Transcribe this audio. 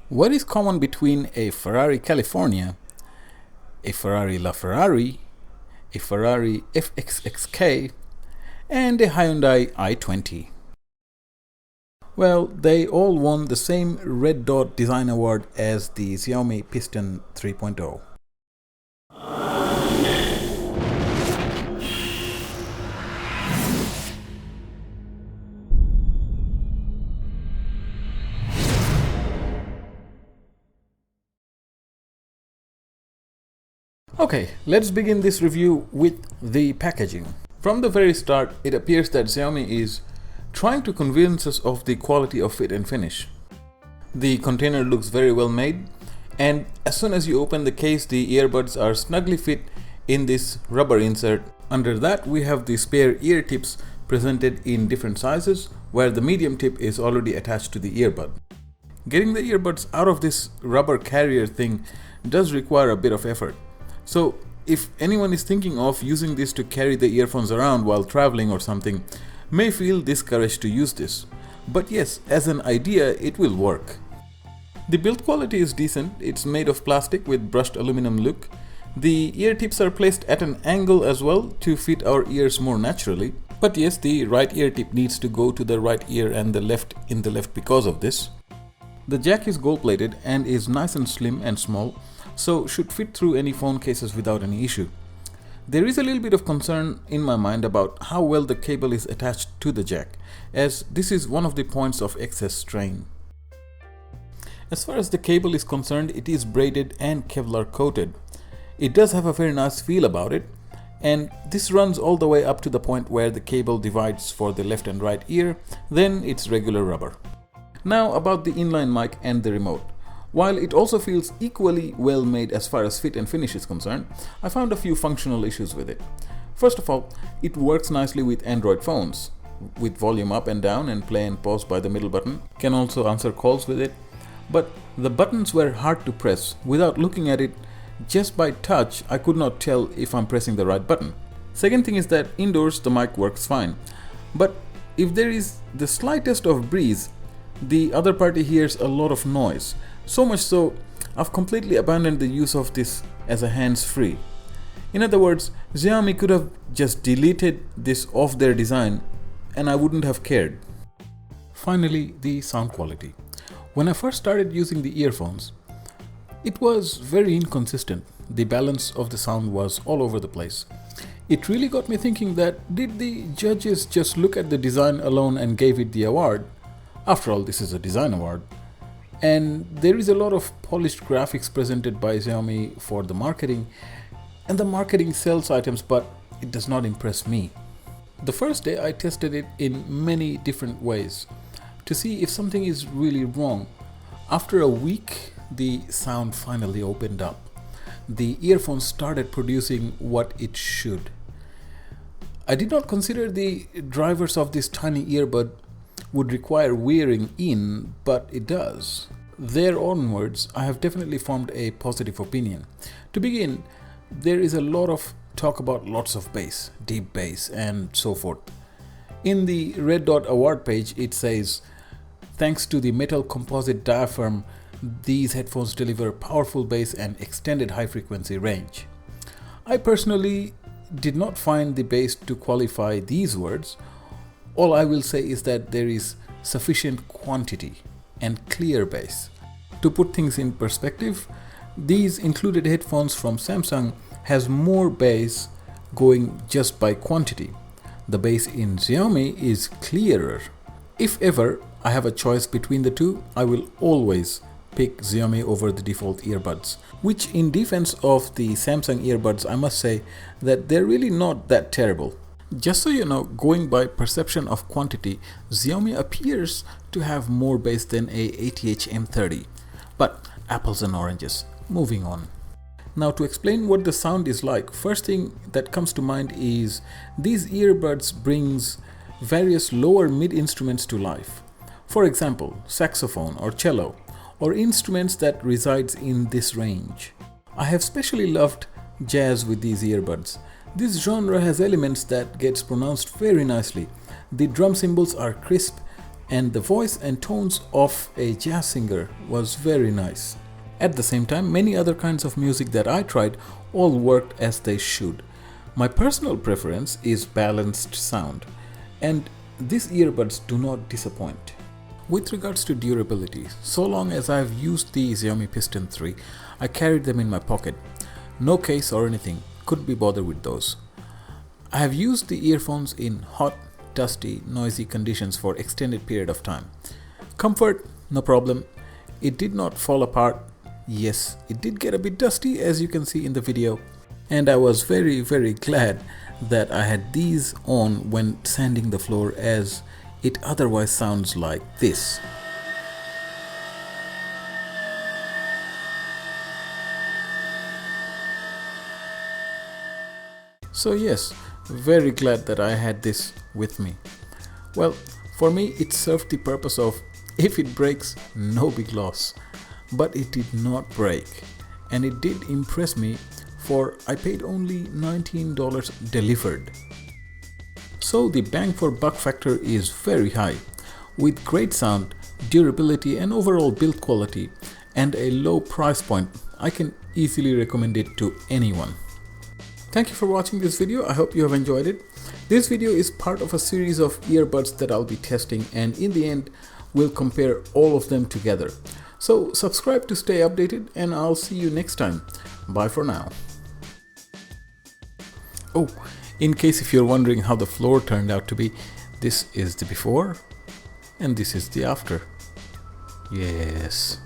What is common between a Ferrari California, a Ferrari LaFerrari, a Ferrari FXXK, and a Hyundai i20? Well, they all won the same Red Dot Design Award as the Xiaomi Piston 3.0. Okay, let's begin this review with the packaging. From the very start, it appears that Xiaomi is trying to convince us of the quality of fit and finish. The container looks very well made, and as soon as you open the case, the earbuds are snugly fit in this rubber insert. Under that, we have the spare ear tips presented in different sizes, where the medium tip is already attached to the earbud. Getting the earbuds out of this rubber carrier thing does require a bit of effort. So if anyone is thinking of using this to carry the earphones around while traveling or something, may feel discouraged to use this. But yes, as an idea, it will work. The build quality is decent. It's made of plastic with brushed aluminum look. The ear tips are placed at an angle as well to fit our ears more naturally. But yes, the right ear tip needs to go to the right ear and the left in the left because of this. The jack is gold plated and is nice and slim and small, so should fit through any phone cases without any issue. There is a little bit of concern in my mind about how well the cable is attached to the jack, as this is one of the points of excess strain. As far as the cable is concerned, it is braided and Kevlar coated. It does have a very nice feel about it, and this runs all the way up to the point where the cable divides for the left and right ear, then it's regular rubber. Now about the inline mic and the remote. While it also feels equally well made as far as fit and finish is concerned, I found a few functional issues with it. First of all, it works nicely with Android phones, with volume up and down and play and pause by the middle button. Can also answer calls with it. But the buttons were hard to press. Without looking at it, just by touch, I could not tell if I'm pressing the right button. Second thing is that indoors the mic works fine. But if there is the slightest of breeze, the other party hears a lot of noise. So much so, I've completely abandoned the use of this as a hands-free. In other words, Xiaomi could have just deleted this off their design and I wouldn't have cared. Finally, the sound quality. When I first started using the earphones, it was very inconsistent. The balance of the sound was all over the place. It really got me thinking that did the judges just look at the design alone and gave it the award? After all, this is a design award. And there is a lot of polished graphics presented by Xiaomi for the marketing, and the marketing sells items, but it does not impress me. The first day I tested it in many different ways to see if something is really wrong. After a week, the sound finally opened up. The earphones started producing what it should. I did not consider the drivers of this tiny earbud would require wearing in, but it does. There onwards, I have definitely formed a positive opinion. To begin, there is a lot of talk about lots of bass, deep bass, and so forth. In the Red Dot Award page, it says, thanks to the metal composite diaphragm, these headphones deliver powerful bass and extended high frequency range. I personally did not find the bass to qualify these words. All I will say is that there is sufficient quantity and clear bass. To put things in perspective, these included headphones from Samsung has more bass going just by quantity. The bass in Xiaomi is clearer. If ever I have a choice between the two, I will always pick Xiaomi over the default earbuds, which in defense of the Samsung earbuds, I must say that they're really not that terrible. Just so you know, going by perception of quantity, Xiaomi appears to have more bass than a ATH M30. But apples and oranges. Moving on. Now to explain what the sound is like, first thing that comes to mind is these earbuds brings various lower mid instruments to life. For example, saxophone or cello, or instruments that resides in this range. I have specially loved jazz with these earbuds. This genre has elements that gets pronounced very nicely. The drum cymbals are crisp and the voice and tones of a jazz singer was very nice. At the same time, many other kinds of music that I tried all worked as they should. My personal preference is balanced sound, and these earbuds do not disappoint. With regards to durability, so long as I have used the Xiaomi Piston 3, I carried them in my pocket. No case or anything, couldn't be bothered with those. I have used the earphones in hot, dusty, noisy conditions for extended period of time. Comfort, no problem. It did not fall apart. Yes, it did get a bit dusty, as you can see in the video, and I was very glad that I had these on when sanding the floor, as it otherwise sounds like this. So yes, very glad that I had this with me. Well, for me it served the purpose of, if it breaks, no big loss. But it did not break, and it did impress me, for I paid only $19 delivered. So the bang for buck factor is very high. With great sound, durability and overall build quality, and a low price point, I can easily recommend it to anyone. Thank you for watching this video. I hope you have enjoyed it. This video is part of a series of earbuds that I'll be testing, and in the end we'll compare all of them together. So subscribe to stay updated, and I'll see you next time. Bye for now. Oh, in case if you're wondering how the floor turned out to be, this is the before and this is the after. Yes.